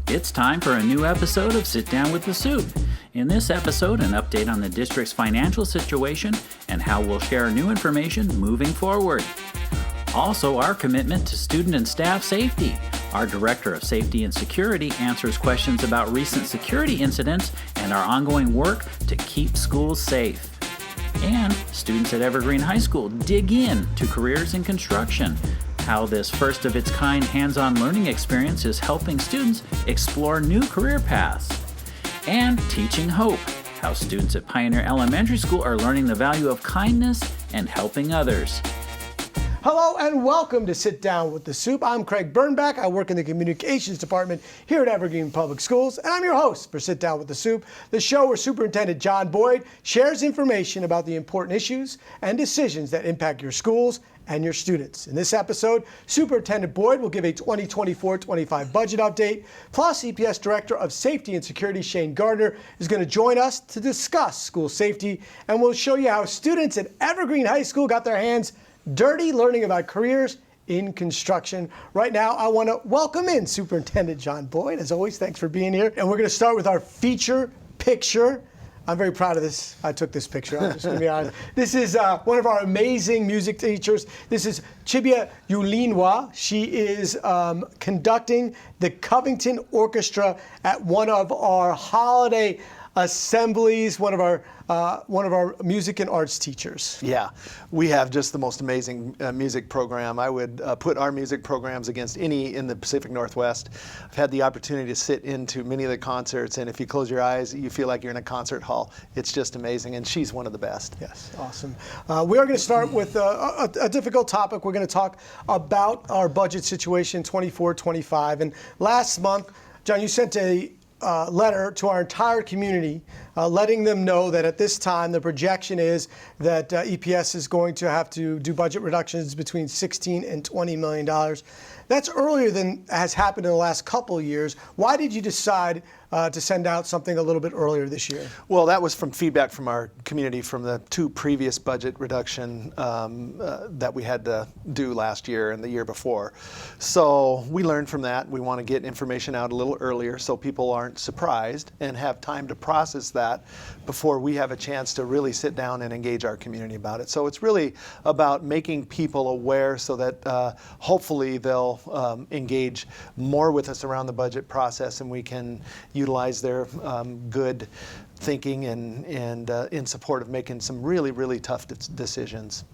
It's time for a new episode of Sit Down with the Supt. In this episode, an update on the district's financial situation and how we'll share new information moving forward. Also, our commitment to student and staff safety. Our Director of Safety and Security answers questions about recent security incidents and our ongoing work to keep schools safe. And students at Evergreen High School dig in to careers in construction, how this first-of-its-kind hands-on learning experience is helping students explore new career paths. And Teaching Hope, how students at Pioneer Elementary School are learning the value of kindness and helping others. Hello and welcome to Sit Down with the Supt. I'm Craig Bernbach. I work in the Communications Department here at Evergreen Public Schools, and I'm your host for Sit Down with the Supt, the show where Superintendent John Boyd shares information about the important issues and decisions that impact your schools and your students. In this episode, Superintendent Boyd will give a 2024-25 budget update, plus EPS Director of Safety and Security Shane Gardner is going to join us to discuss school safety, and we'll show you how students at Evergreen High School got their hands dirty learning about careers in construction. Right now, I want to welcome in Superintendent John Boyd. As always, thanks for being here. And we're going to start with our feature picture. I'm very proud of this. I took this picture. I'm just going to be honest. This is one of our amazing music teachers. This is Chibia Yulinwa. She is conducting the Covington Orchestra at one of our holiday assemblies, one of our music and arts teachers. Yeah, we have just the most amazing music program. I would put our music programs against any in the Pacific Northwest. I've had the opportunity to sit into many of the concerts, and if you close your eyes, you feel like you're in a concert hall. It's just amazing, and she's one of the best. Yes, awesome. We are going to start with a difficult topic. We're going to talk about our budget situation 24-25. And last month, John, you sent a letter to our entire community, letting them know that at this time the projection is that EPS is going to have to do budget reductions between $16 and $20 million. That's earlier than has happened in the last couple of years. Why did you decide to send out something a little bit earlier this year? Well, that was from feedback from our community from the two previous budget reduction that we had to do last year and the year before. So we learned from that. We want to get information out a little earlier so people aren't surprised and have time to process that before we have a chance to really sit down and engage our community about it. So it's really about making people aware so that hopefully they'll engage more with us around the budget process, and we can utilize their good thinking and in support of making some really, really tough decisions.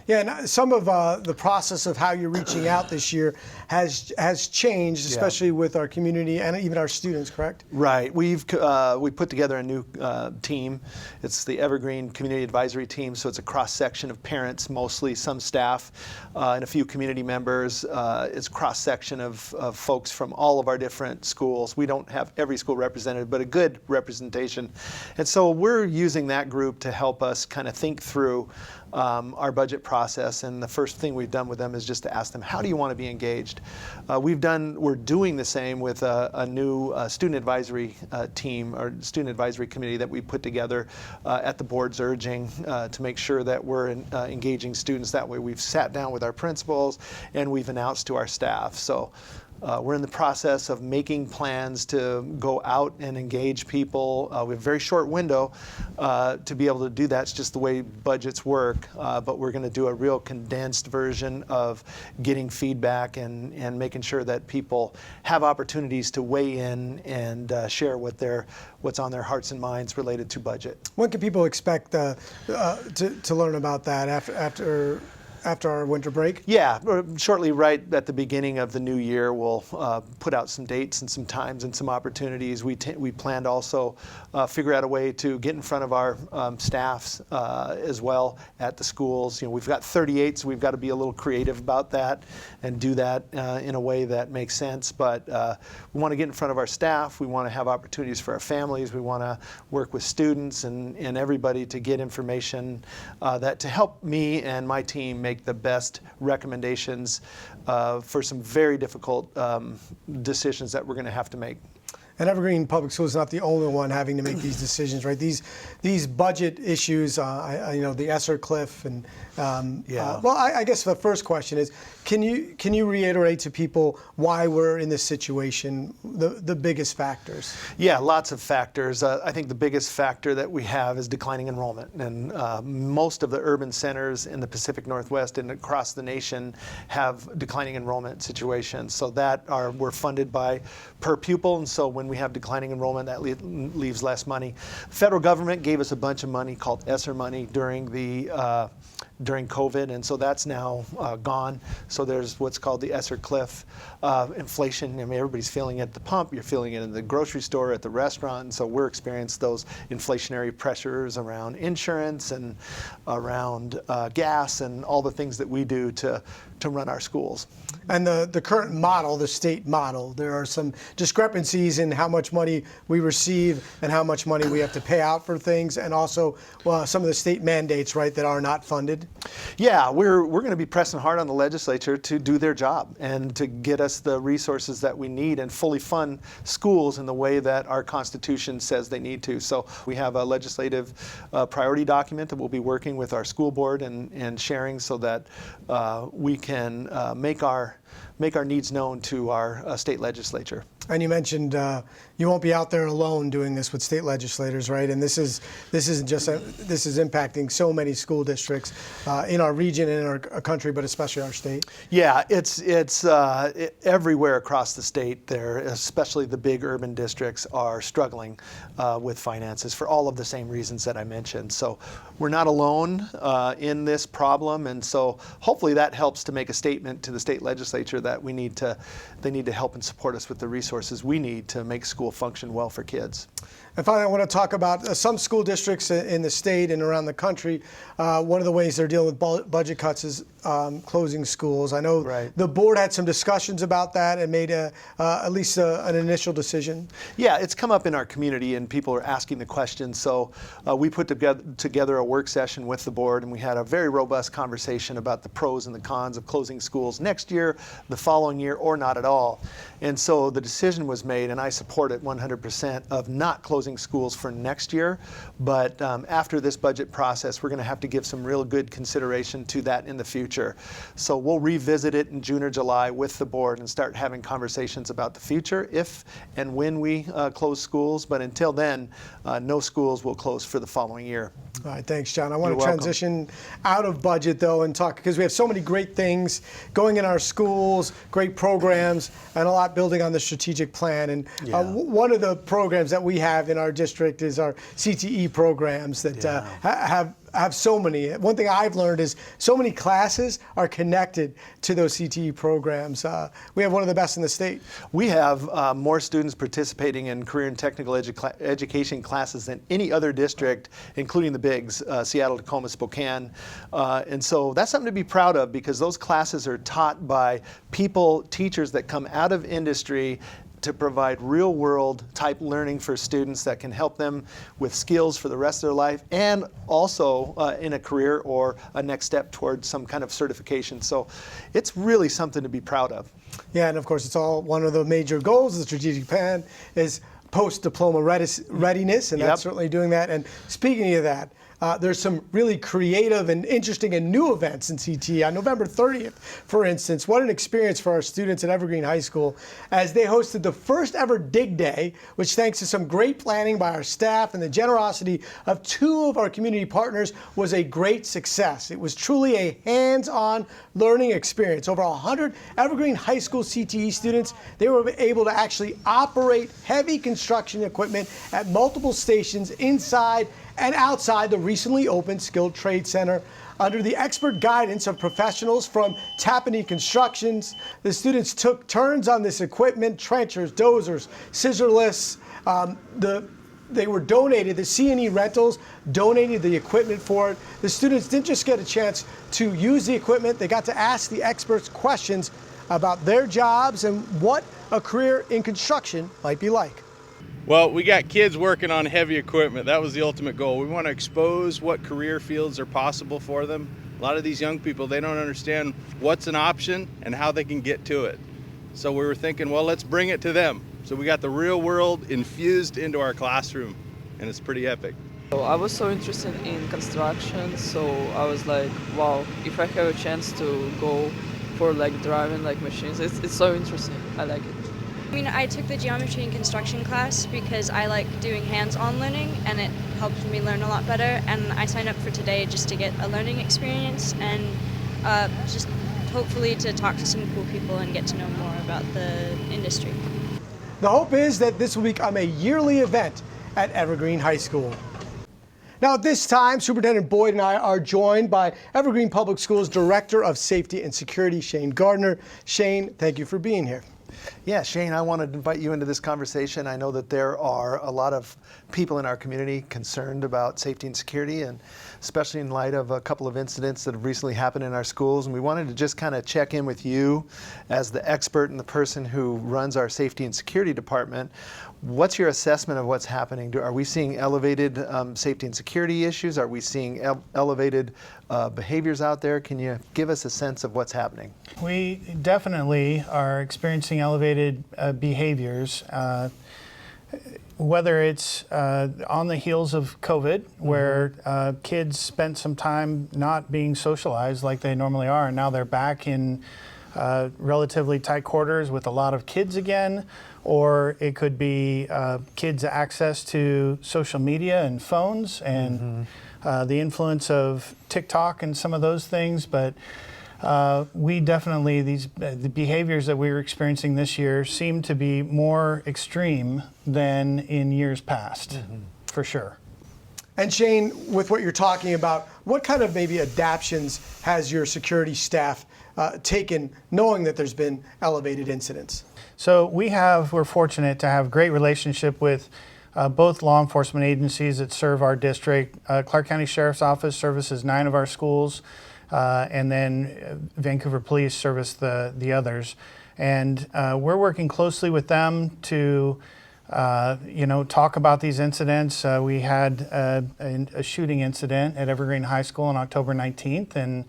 Yeah, and some of the process of how you're reaching out this year has changed, especially with our community and even our students, correct? Right. We put together a new team. It's the Evergreen Community Advisory Team, so it's a cross-section of parents, mostly some staff, and a few community members. It's a cross-section of folks from all of our different schools. We don't have every school represented, but a good representation. And so we're using that group to help us kind of think through our budget process, and the first thing we've done with them is just to ask them, how do you want to be engaged? We're doing the same with a new student advisory team or student advisory committee that we put together at the board's urging to make sure that we're engaging students that way. We've sat down with our principals and we've announced to our staff. So we're in the process of making plans to go out and engage people. We have a very short window to be able to do that. It's just the way budgets work. But we're going to do a real condensed version of getting feedback and making sure that people have opportunities to weigh in and share what's on their hearts and minds related to budget. When can people expect to learn about that after our winter break? Yeah, shortly right at the beginning of the new year, we'll put out some dates and some times and some opportunities. We plan to also figure out a way to get in front of our staffs as well at the schools. You know, we've got 38, so we've got to be a little creative about that and do that in a way that makes sense. But we want to get in front of our staff. We want to have opportunities for our families. We want to work with students and everybody to get information that to help me and my team make the best recommendations for some very difficult decisions that we're going to have to make. And Evergreen Public Schools is not the only one having to make these decisions, right? These budget issues, the ESSER cliff, and I guess the first question is, can you reiterate to people why we're in this situation, the biggest factors? Yeah, lots of factors. I think the biggest factor that we have is declining enrollment, and most of the urban centers in the Pacific Northwest and across the nation have declining enrollment situations. So we're funded by per pupil, and so when we have declining enrollment, that leaves less money. The federal government gave us a bunch of money called ESSER money during COVID, and so that's now gone. So there's what's called the ESSER cliff. Inflation, I mean, everybody's feeling it at the pump, you're feeling it in the grocery store, at the restaurant, and so we're experiencing those inflationary pressures around insurance and around gas and all the things that we do to run our schools. And the current model, the state model, there are some discrepancies in how much money we receive and how much money we have to pay out for things, and also some of the state mandates, right, that are not funded. Yeah, we're going to be pressing hard on the legislature to do their job and to get us the resources that we need and fully fund schools in the way that our Constitution says they need to. So we have a legislative priority document that we'll be working with our school board and sharing so that we can make our needs known to our state legislature. And you mentioned you won't be out there alone doing this with state legislators, right? And this is impacting so many school districts in our region and in our country, but especially our state. Yeah, it's everywhere across the state. There, especially the big urban districts, are struggling with finances for all of the same reasons that I mentioned. So we're not alone in this problem, and so hopefully that helps to make a statement to the state legislature that they need to help and support us with the resources we need to make school function well for kids. And finally, I want to talk about some school districts in the state and around the country. One of the ways they're dealing with budget cuts is closing schools. I know the board had some discussions about that and made at least an initial decision. Yeah, it's come up in our community and people are asking the question. So we put together a work session with the board, and we had a very robust conversation about the pros and the cons of closing schools next year, the following year, or not at all. And so the decision was made, and I support it 100%, of not closing schools for next year. But after this budget process, we're going to have to give some real good consideration to that in the future. So we'll revisit it in June or July with the board and start having conversations about the future if and when we close schools. But until then, no schools will close for the following year. All right, thanks, John. I want to transition out of budget, though, and talk, because we have so many great things going in our schools, great programs, and a lot building on the strategic plan. And one of the programs that we have in our district is our CTE programs that have so many. One thing I've learned is so many classes are connected to those CTE programs. We have one of the best in the state. We have more students participating in career and technical education classes than any other district, including the bigs, Seattle, Tacoma, Spokane. And so that's something to be proud of, because those classes are taught by teachers that come out of industry to provide real-world type learning for students that can help them with skills for the rest of their life, and also in a career or a next step towards some kind of certification. So it's really something to be proud of. Yeah, and of course it's all one of the major goals of the strategic plan is post-diploma readiness, and that's certainly doing that. And speaking of that, there's some really creative and interesting and new events in CTE. On November 30th, for instance, what an experience for our students at Evergreen High School as they hosted the first ever Dig Day, which, thanks to some great planning by our staff and the generosity of two of our community partners, was a great success. It was truly a hands-on learning experience. Over 100 Evergreen High School CTE students, they were able to actually operate heavy construction equipment at multiple stations inside and outside the recently opened Skilled Trade Center. Under the expert guidance of professionals from Tappanee Constructions, the students took turns on this equipment: trenchers, dozers, scissor lifts. They were donated, the C&E Rentals donated the equipment for it. The students didn't just get a chance to use the equipment, they got to ask the experts questions about their jobs and what a career in construction might be like. Well, we got kids working on heavy equipment. That was the ultimate goal. We want to expose what career fields are possible for them. A lot of these young people, they don't understand what's an option and how they can get to it. So we were thinking, well, let's bring it to them. So we got the real world infused into our classroom, and it's pretty epic. So I was so interested in construction, so I was like, wow, if I have a chance to go for like driving like machines, it's so interesting. I like it. I mean, I took the geometry and construction class because I like doing hands-on learning and it helps me learn a lot better. And I signed up for today just to get a learning experience and just hopefully to talk to some cool people and get to know more about the industry. The hope is that this will become a yearly event at Evergreen High School. Now at this time, Superintendent Boyd and I are joined by Evergreen Public Schools Director of Safety and Security, Shane Gardner. Shane, thank you for being here. Yeah, Shane, I want to invite you into this conversation. I know that there are a lot of people in our community concerned about safety and security, and especially in light of a couple of incidents that have recently happened in our schools. And we wanted to just kind of check in with you as the expert and the person who runs our safety and security department. What's your assessment of what's happening? Are we seeing elevated safety and security issues? Are we seeing elevated behaviors out there? Can you give us a sense of what's happening? We definitely are experiencing elevated behaviors, whether it's on the heels of COVID, where kids spent some time not being socialized like they normally are, and now they're back in relatively tight quarters with a lot of kids again, or it could be kids' access to social media and phones and the influence of TikTok and some of those things. But we definitely, the behaviors that we were experiencing this year seem to be more extreme than in years past, for sure. And Shane, with what you're talking about, what kind of maybe adaptions has your security staff taken, knowing that there's been elevated incidents? So we're fortunate to have great relationship with both law enforcement agencies that serve our district. Clark County Sheriff's Office services 9 of our schools, and then Vancouver Police service the others. And we're working closely with them to talk about these incidents. We had a shooting incident at Evergreen High School on October 19th, and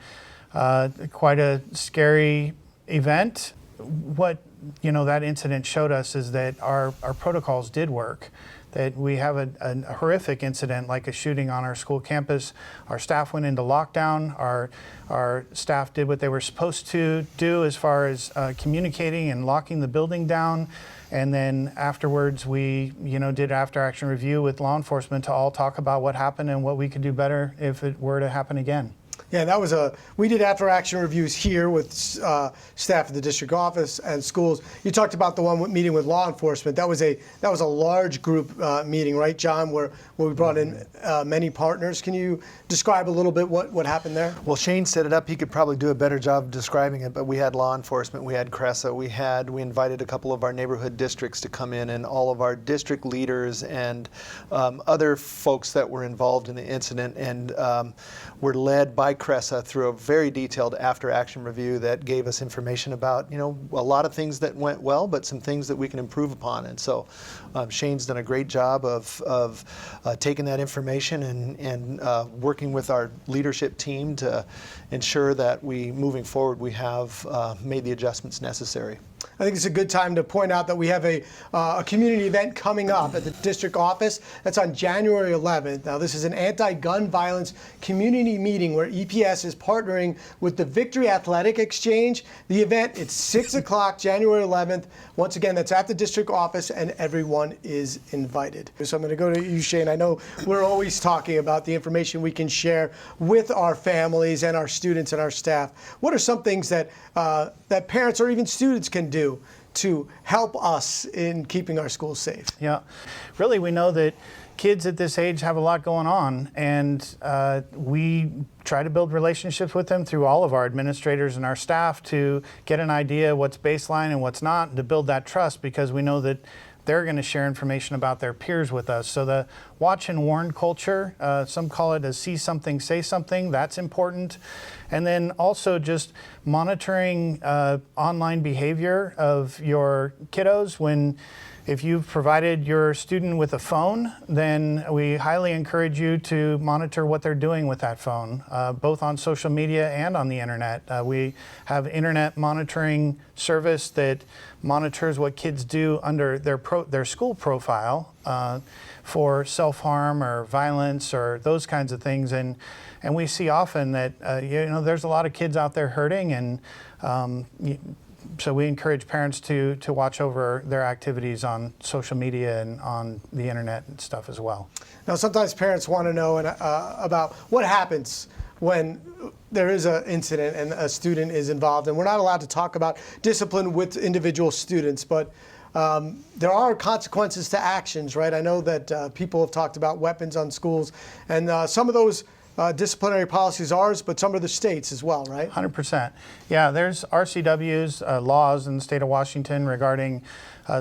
quite a scary event. What that incident showed us is that our protocols did work, that we have a horrific incident like a shooting on our school campus. Our staff went into lockdown. Our staff did what they were supposed to do as far as communicating and locking the building down. And then afterwards, we did after-action review with law enforcement to all talk about what happened and what we could do better if it were to happen again. Yeah, we did after-action reviews here with staff at the district office and schools. You talked about the one meeting with law enforcement. That was a large group meeting, right, John, where we brought in many partners. Can you describe a little bit what happened there? Well, Shane set it up. He could probably do a better job describing it, but we had law enforcement, we had CRESA, we invited a couple of our neighborhood districts to come in, and all of our district leaders and other folks that were involved in the incident, and were led by CRESA through a very detailed after-action review that gave us information about, a lot of things that went well, but some things that we can improve upon. And so Shane's done a great job of taking that information and working with our leadership team to ensure that moving forward, we have made the adjustments necessary. I think it's a good time to point out that we have a community event coming up at the district office. That's on January 11th. Now, this is an anti-gun violence community meeting where EPS is partnering with the Victory Athletic Exchange. The event, it's 6 o'clock, January 11th. Once again, that's at the district office, and everyone is invited. So I'm going to go to you, Shane. I know we're always talking about the information we can share with our families and our students and our staff. What are some things that parents or even students can do to help us in keeping our schools safe? Yeah, really, we know that kids at this age have a lot going on, and we try to build relationships with them through all of our administrators and our staff to get an idea what's baseline and what's not, and to build that trust, because we know that they're going to share information about their peers with us. So the watch and warn culture, some call it a see something, say something, that's important. And then also just monitoring online behavior of your kiddos when If you've provided your student with a phone, then we highly encourage you to monitor what they're doing with that phone, both on social media and on the internet. We have internet monitoring service that monitors what kids do under their school profile for self-harm or violence or those kinds of things. And we see often that there's a lot of kids out there hurting, and so we encourage parents to watch over their activities on social media and on the internet and stuff as well. Now, sometimes parents want to know about what happens when there is an incident and a student is involved. And we're not allowed to talk about discipline with individual students, but there are consequences to actions, right? I know that people have talked about weapons on schools, and some of those disciplinary policies are ours, but some are the states as well, right? 100%. Yeah, there's RCWs, laws in the state of Washington regarding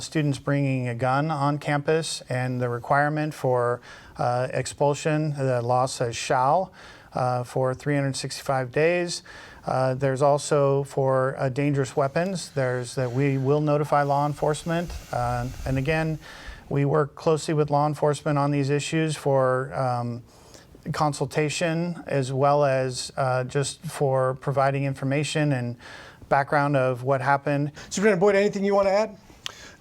students bringing a gun on campus and the requirement for expulsion. The law says shall for 365 days. There's also for dangerous weapons. There's that we will notify law enforcement. And again, we work closely with law enforcement on these issues for consultation, as well as just for providing information and background of what happened. Superintendent Boyd, anything you want to add?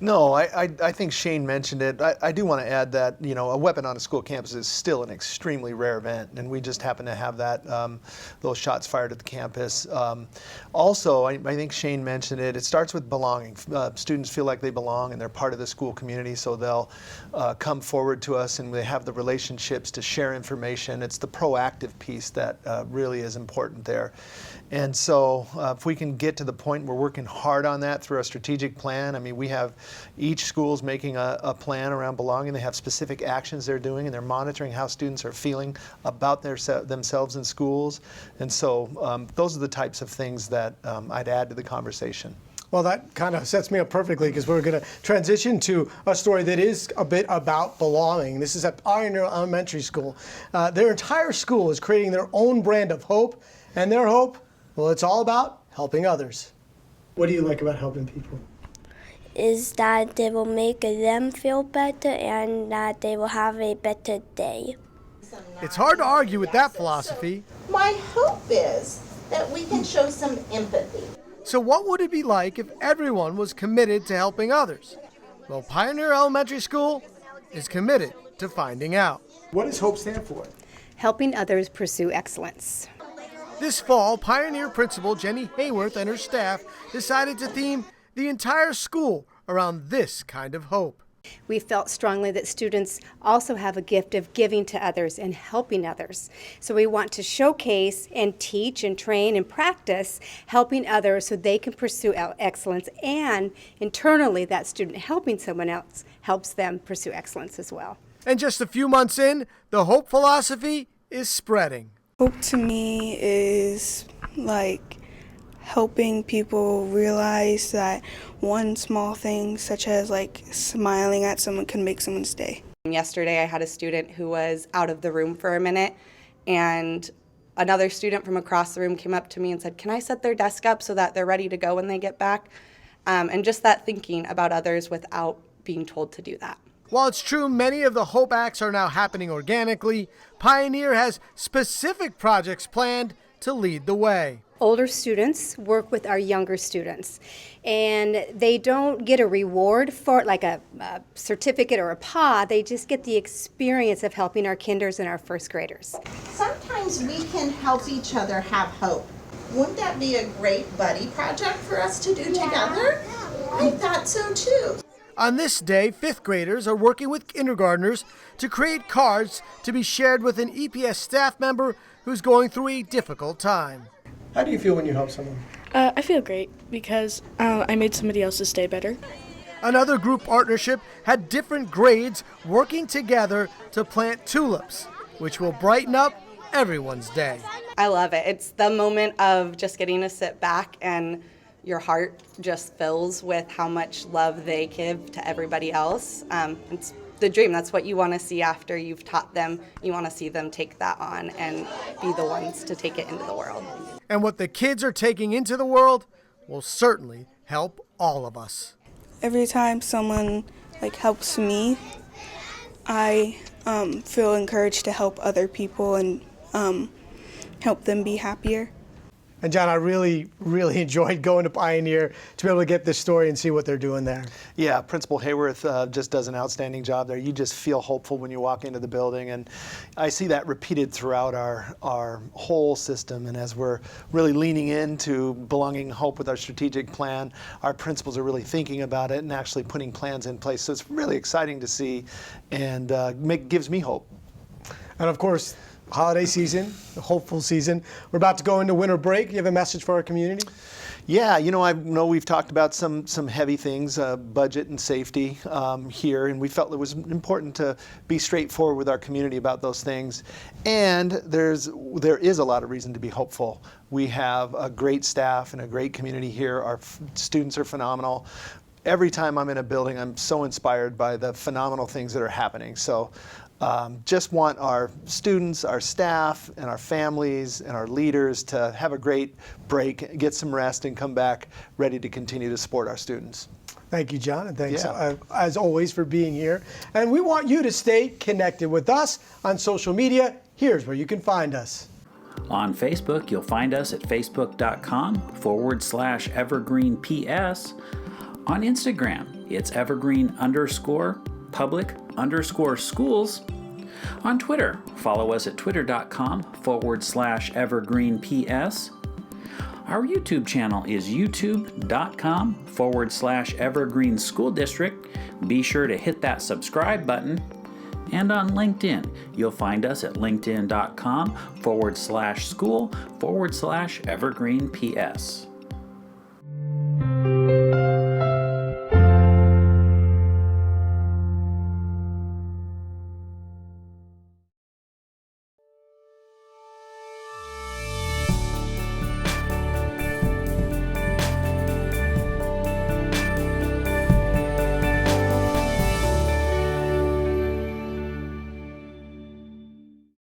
No, I think Shane mentioned it. I do want to add that, a weapon on a school campus is still an extremely rare event, and we just happen to have that, those shots fired at the campus. Also, I think Shane mentioned it, it starts with belonging. Students feel like they belong and they're part of the school community, so they'll come forward to us and they have the relationships to share information. It's the proactive piece that really is important there. And so if we can get to the point we're working hard on that through our strategic plan, I mean, we have each school's making a plan around belonging. They have specific actions they're doing, and they're monitoring how students are feeling about themselves in schools. And so those are the types of things that I'd add to the conversation. Well, that kind of sets me up perfectly, because we're going to transition to a story that is a bit about belonging. This is at Pioneer Elementary School. Their entire school is creating their own brand of hope, and their hope, well, it's all about helping others. What do you like about helping people? Is that they will make them feel better and that they will have a better day. It's hard to argue with that philosophy. My hope is that we can show some empathy. So what would it be like if everyone was committed to helping others? Well, Pioneer Elementary School is committed to finding out. What does HOPE stand for? Helping others pursue excellence. This fall, Pioneer Principal Jenny Hayworth and her staff decided to theme the entire school around this kind of hope. We felt strongly that students also have a gift of giving to others and helping others. So we want to showcase and teach and train and practice helping others so they can pursue excellence, and internally that student helping someone else helps them pursue excellence as well. And just a few months in, the hope philosophy is spreading. Hope to me is like helping people realize that one small thing, such as like smiling at someone, can make someone's day. Yesterday I had a student who was out of the room for a minute, and another student from across the room came up to me and said, "Can I set their desk up so that they're ready to go when they get back?" And just that thinking about others without being told to do that. While it's true many of the Hope Acts are now happening organically, Pioneer has specific projects planned to lead the way. Older students work with our younger students, and they don't get a reward for it, like a certificate or a paw. They just get the experience of helping our kinders and our first graders. Sometimes we can help each other have hope. Wouldn't that be a great buddy project for us to do together? I thought so too. On this day, 5th graders are working with kindergartners to create cards to be shared with an EPS staff member who's going through a difficult time. How do you feel when you help someone? I feel great because I made somebody else's day better. Another group partnership had different grades working together to plant tulips, which will brighten up everyone's day. I love it. It's the moment of just getting to sit back and your heart just fills with how much love they give to everybody else. It's the dream. That's what you want to see after you've taught them. You want to see them take that on and be the ones to take it into the world. And what the kids are taking into the world will certainly help all of us. Every time someone like helps me, I feel encouraged to help other people and help them be happier. And John, I really, really enjoyed going to Pioneer to be able to get this story and see what they're doing there. Yeah, Principal Hayworth just does an outstanding job there. You just feel hopeful when you walk into the building, and I see that repeated throughout our whole system. And as we're really leaning into belonging hope with our strategic plan, our principals are really thinking about it and actually putting plans in place. So it's really exciting to see, and gives me hope. And of course, holiday season, a hopeful season. We're about to go into winter break. You have a message for our community? Yeah, you know, I know we've talked about some heavy things, budget and safety here, and we felt it was important to be straightforward with our community about those things. And there is a lot of reason to be hopeful. We have a great staff and a great community here. Our students are phenomenal. Every time I'm in a building, I'm so inspired by the phenomenal things that are happening. So just want our students, our staff, and our families, and our leaders to have a great break, get some rest, and come back ready to continue to support our students. Thank you, John, and thanks as always for being here. And we want you to stay connected with us on social media. Here's where you can find us. On Facebook, you'll find us at facebook.com/evergreenps. On Instagram, it's evergreen_public_schools. On Twitter, follow us at twitter.com/evergreenps. Our YouTube channel is youtube.com/evergreen school district. Be sure to hit that subscribe button. And on LinkedIn, you'll find us at linkedin.com/school/evergreenps.